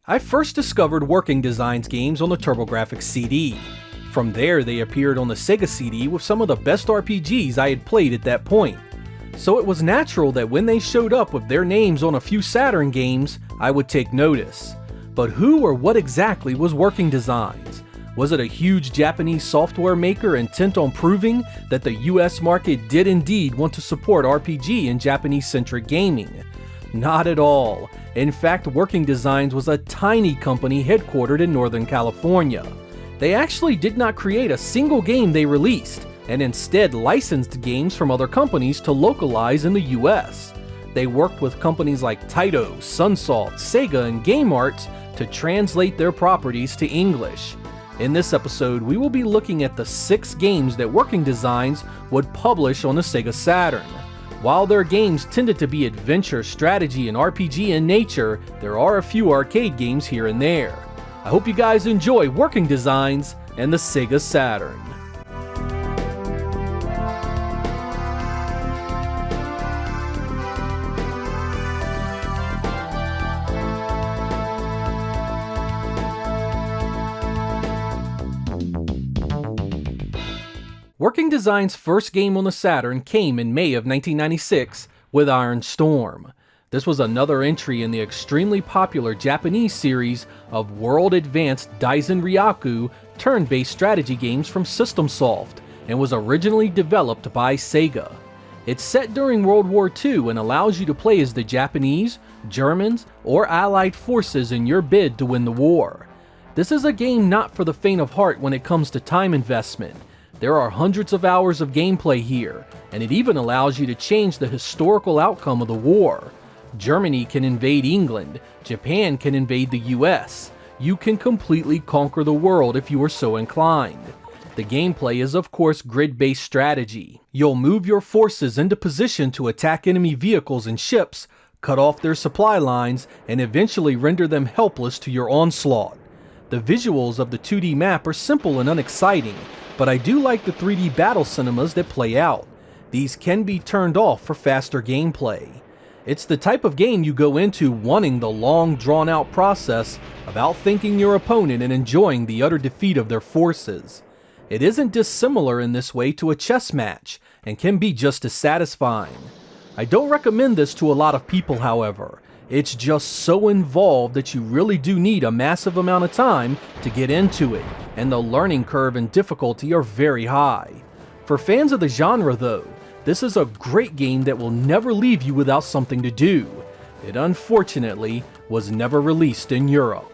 I first discovered Working Designs games on the TurboGrafx CD. From there, they appeared on the Sega CD with some of the best RPGs I had played at that point. So it was natural that when they showed up with their names on a few Saturn games, I would take notice. But who or what exactly was Working Designs? Was it a huge Japanese software maker intent on proving that the US market did indeed want to support RPG and Japanese-centric gaming? Not at all. In fact, Working Designs was a tiny company headquartered in Northern California. They actually did not create a single game they released, and instead licensed games from other companies to localize in the US. They worked with companies like Taito, Sunsoft, Sega, and GameArts to translate their properties to English. In this episode, we will be looking at the 6 games that Working Designs would publish on the Sega Saturn. While their games tended to be adventure, strategy, and RPG in nature, there are a few arcade games here and there. I hope you guys enjoy Working Designs and the Sega Saturn. Working Designs' first game on the Saturn came in May of 1996 with Iron Storm. This was another entry in the extremely popular Japanese series of World Advanced Daisen Ryaku turn-based strategy games from System Soft, and was originally developed by Sega. It's set during World War II and allows you to play as the Japanese, Germans, or Allied forces in your bid to win the war. This is a game not for the faint of heart when it comes to time investment. There are hundreds of hours of gameplay here, and it even allows you to change the historical outcome of the war. Germany can invade England, Japan can invade the US. You can completely conquer the world if you are so inclined. The gameplay is of course grid-based strategy. You'll move your forces into position to attack enemy vehicles and ships, cut off their supply lines, and eventually render them helpless to your onslaught. The visuals of the 2D map are simple and unexciting, but I do like the 3D battle cinemas that play out. These can be turned off for faster gameplay. It's the type of game you go into wanting the long, drawn-out process of outthinking your opponent and enjoying the utter defeat of their forces. It isn't dissimilar in this way to a chess match, and can be just as satisfying. I don't recommend this to a lot of people, however. It's just so involved that you really do need a massive amount of time to get into it, and the learning curve and difficulty are very high. For fans of the genre though, this is a great game that will never leave you without something to do. It unfortunately was never released in Europe.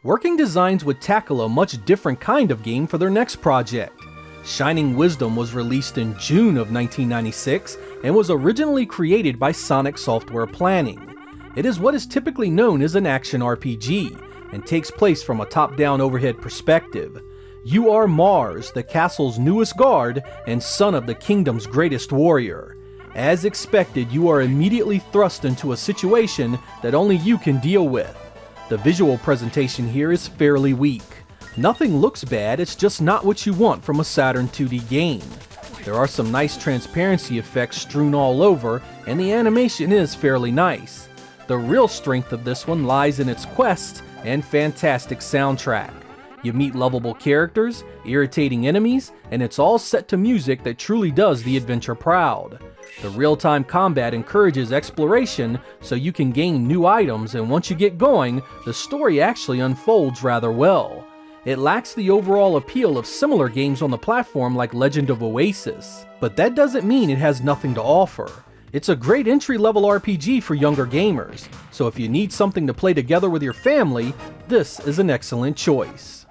Working Designs would tackle a much different kind of game for their next project. Shining Wisdom was released in June of 1996 and was originally created by Sonic Software Planning. It is what is typically known as an action RPG, and takes place from a top-down overhead perspective. You are Mars, the castle's newest guard and son of the kingdom's greatest warrior. As expected, you are immediately thrust into a situation that only you can deal with. The visual presentation here is fairly weak. Nothing looks bad, it's just not what you want from a Saturn 2D game. There are some nice transparency effects strewn all over, and the animation is fairly nice. The real strength of this one lies in its quests and fantastic soundtrack. You meet lovable characters, irritating enemies, and it's all set to music that truly does the adventure proud. The real-time combat encourages exploration so you can gain new items, and once you get going, the story actually unfolds rather well. It lacks the overall appeal of similar games on the platform like Legend of Oasis, but that doesn't mean it has nothing to offer. It's a great entry-level RPG for younger gamers, so if you need something to play together with your family, this is an excellent choice.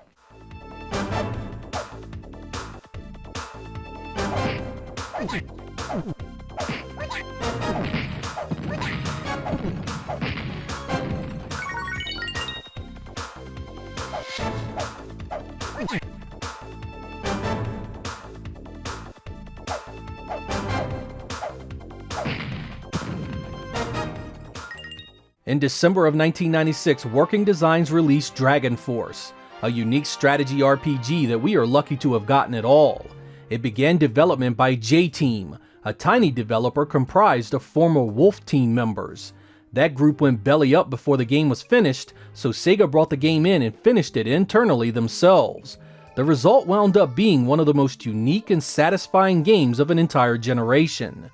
In December of 1996, Working Designs released Dragonforce, a unique strategy RPG that we are lucky to have gotten at all. It began development by J-Team, a tiny developer comprised of former Wolf Team members. That group went belly up before the game was finished, so Sega brought the game in and finished it internally themselves. The result wound up being one of the most unique and satisfying games of an entire generation.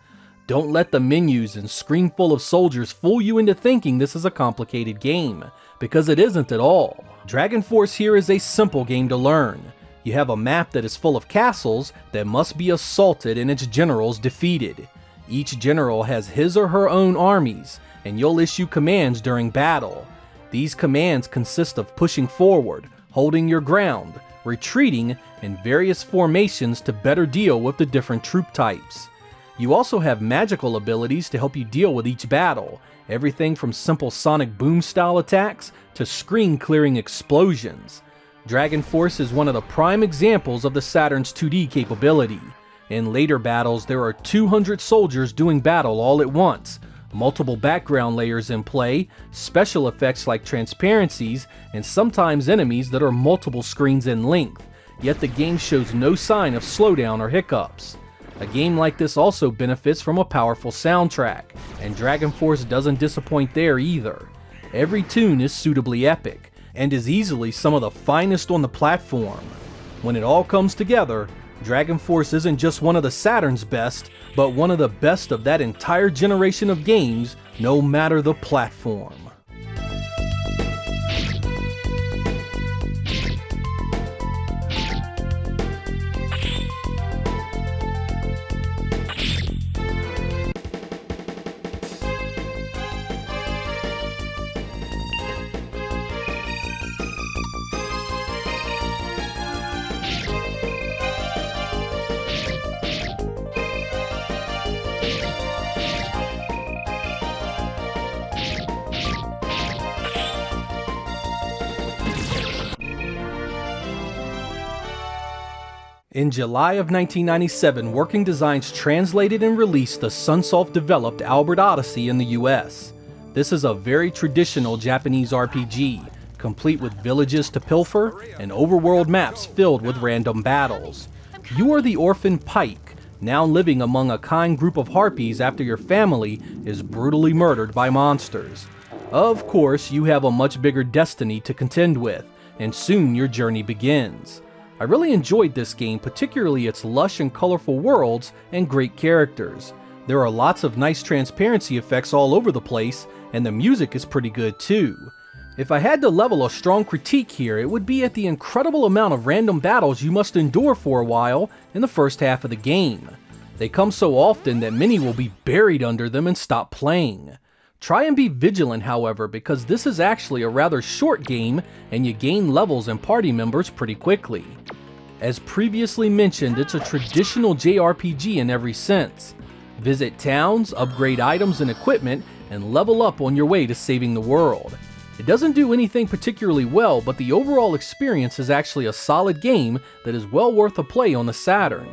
Don't let the menus and screen full of soldiers fool you into thinking this is a complicated game, because it isn't at all. Dragonforce here is a simple game to learn. You have a map that is full of castles that must be assaulted and its generals defeated. Each general has his or her own armies, and you'll issue commands during battle. These commands consist of pushing forward, holding your ground, retreating, and various formations to better deal with the different troop types. You also have magical abilities to help you deal with each battle, everything from simple sonic boom style attacks to screen clearing explosions. Dragonforce is one of the prime examples of the Saturn's 2D capability. In later battles, there are 200 soldiers doing battle all at once, multiple background layers in play, special effects like transparencies, and sometimes enemies that are multiple screens in length, yet the game shows no sign of slowdown or hiccups. A game like this also benefits from a powerful soundtrack, and Dragonforce doesn't disappoint there either. Every tune is suitably epic, and is easily some of the finest on the platform. When it all comes together, Dragonforce isn't just one of the Saturn's best, but one of the best of that entire generation of games, no matter the platform. In July of 1997, Working Designs translated and released the Sunsoft-developed Albert Odyssey in the US. This is a very traditional Japanese RPG, complete with villages to pilfer and overworld maps filled with random battles. You are the orphan Pike, now living among a kind group of harpies after your family is brutally murdered by monsters. Of course, you have a much bigger destiny to contend with, and soon your journey begins. I really enjoyed this game, particularly its lush and colorful worlds and great characters. There are lots of nice transparency effects all over the place, and the music is pretty good too. If I had to level a strong critique here, it would be at the incredible amount of random battles you must endure for a while in the first half of the game. They come so often that many will be buried under them and stop playing. Try and be vigilant, however, because this is actually a rather short game and you gain levels and party members pretty quickly. As previously mentioned, it's a traditional JRPG in every sense. Visit towns, upgrade items and equipment, and level up on your way to saving the world. It doesn't do anything particularly well, but the overall experience is actually a solid game that is well worth a play on the Saturn.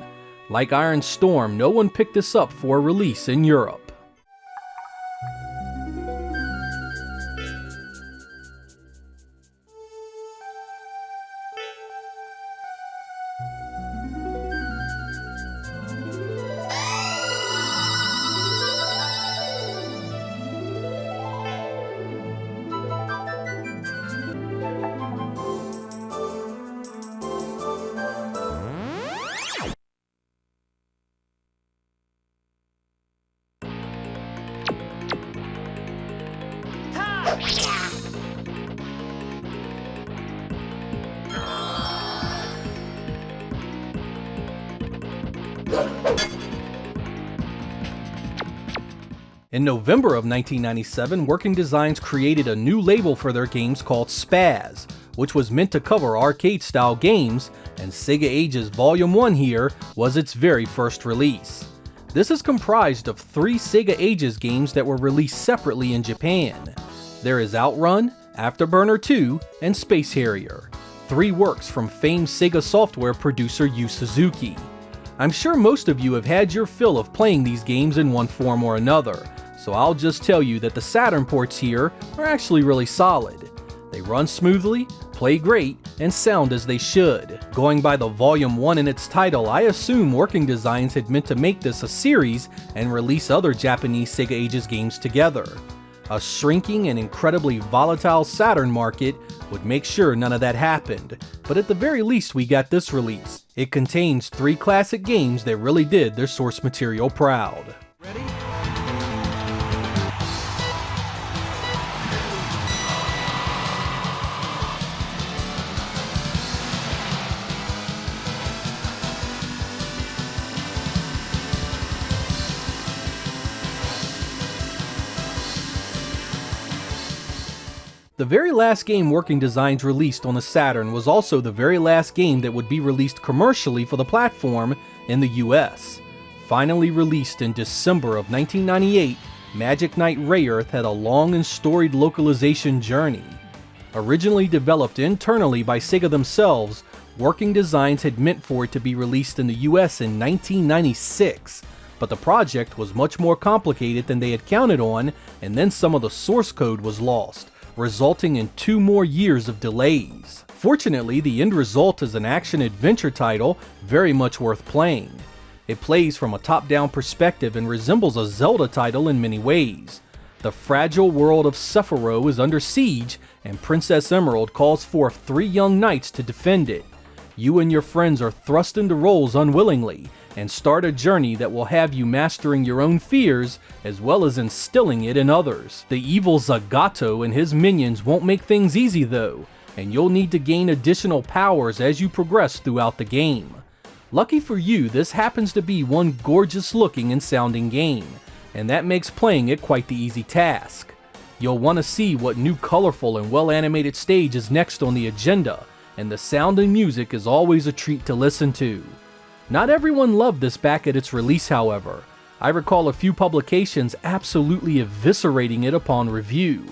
Like Iron Storm, no one picked this up for release in Europe. In November of 1997, Working Designs created a new label for their games called Spaz, which was meant to cover arcade-style games, and Sega Ages Volume 1 here was its very first release. This is comprised of 3 Sega Ages games that were released separately in Japan. There is Outrun, Afterburner 2, and Space Harrier, 3 works from famed Sega software producer Yu Suzuki. I'm sure most of you have had your fill of playing these games in one form or another, so I'll just tell you that the Saturn ports here are actually really solid. They run smoothly, play great, and sound as they should. Going by the Volume 1 in its title, I assume Working Designs had meant to make this a series and release other Japanese Sega Ages games together. A shrinking and incredibly volatile Saturn market would make sure none of that happened, but at the very least we got this release. It contains 3 classic games that really did their source material proud. Ready? The very last game Working Designs released on the Saturn was also the very last game that would be released commercially for the platform in the US. Finally released in December of 1998, Magic Knight Rayearth had a long and storied localization journey. Originally developed internally by Sega themselves, Working Designs had meant for it to be released in the US in 1996, but the project was much more complicated than they had counted on, and then some of the source code was lost, resulting in 2 more years of delays. Fortunately, the end result is an action-adventure title very much worth playing. It plays from a top-down perspective and resembles a Zelda title in many ways. The fragile world of Sephiroth is under siege, and Princess Emerald calls forth 3 young knights to defend it. You and your friends are thrust into roles unwillingly, and start a journey that will have you mastering your own fears as well as instilling it in others. The evil Zagato and his minions won't make things easy though, and you'll need to gain additional powers as you progress throughout the game. Lucky for you, this happens to be one gorgeous looking and sounding game, and that makes playing it quite the easy task. You'll want to see what new colorful and well animated stage is next on the agenda, and the sound and music is always a treat to listen to. Not everyone loved this back at its release, however. I recall a few publications absolutely eviscerating it upon review.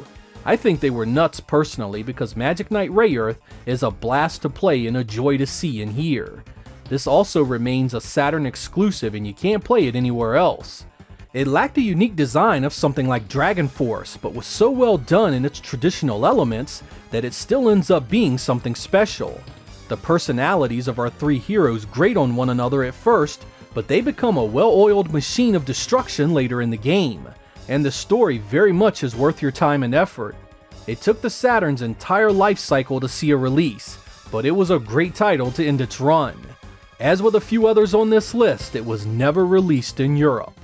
I think they were nuts personally because Magic Knight Rayearth is a blast to play and a joy to see and hear. This also remains a Saturn exclusive and you can't play it anywhere else. It lacked the unique design of something like Dragonforce, but was so well done in its traditional elements that it still ends up being something special. The personalities of our 3 heroes grate on one another at first, but they become a well-oiled machine of destruction later in the game, and the story very much is worth your time and effort. It took the Saturn's entire life cycle to see a release, but it was a great title to end its run. As with a few others on this list, it was never released in Europe.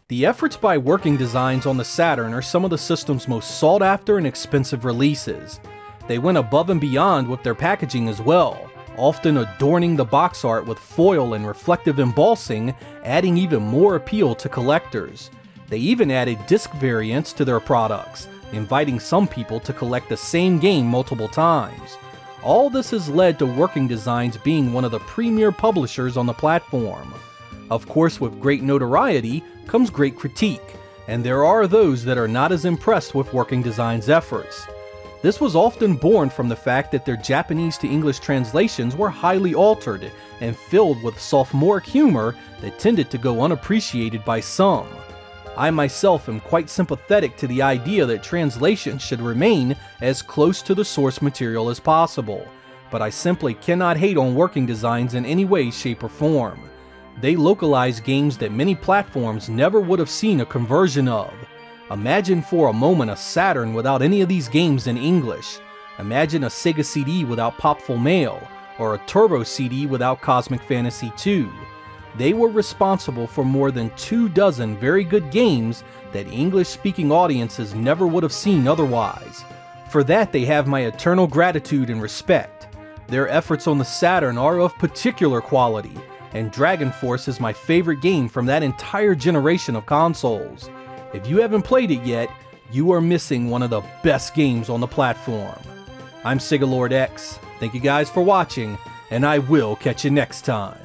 The efforts by Working Designs on the Saturn are some of the system's most sought after and expensive releases. They went above and beyond with their packaging as well, often adorning the box art with foil and reflective embossing, adding even more appeal to collectors. They even added disc variants to their products, inviting some people to collect the same game multiple times. All this has led to Working Designs being one of the premier publishers on the platform. Of course, with great notoriety comes great critique, and there are those that are not as impressed with Working Designs' efforts. This was often born from the fact that their Japanese to English translations were highly altered and filled with sophomoric humor that tended to go unappreciated by some. I myself am quite sympathetic to the idea that translations should remain as close to the source material as possible, but I simply cannot hate on Working Designs in any way, shape, or form. They localize games that many platforms never would have seen a conversion of. Imagine for a moment a Saturn without any of these games in English. Imagine a Sega CD without Popful Mail, or a Turbo CD without Cosmic Fantasy 2. They were responsible for more than 24 very good games that English-speaking audiences never would have seen otherwise. For that, they have my eternal gratitude and respect. Their efforts on the Saturn are of particular quality, and Dragonforce is my favorite game from that entire generation of consoles. If you haven't played it yet, you are missing one of the best games on the platform. I'm Sega Lord X, thank you guys for watching, and I will catch you next time.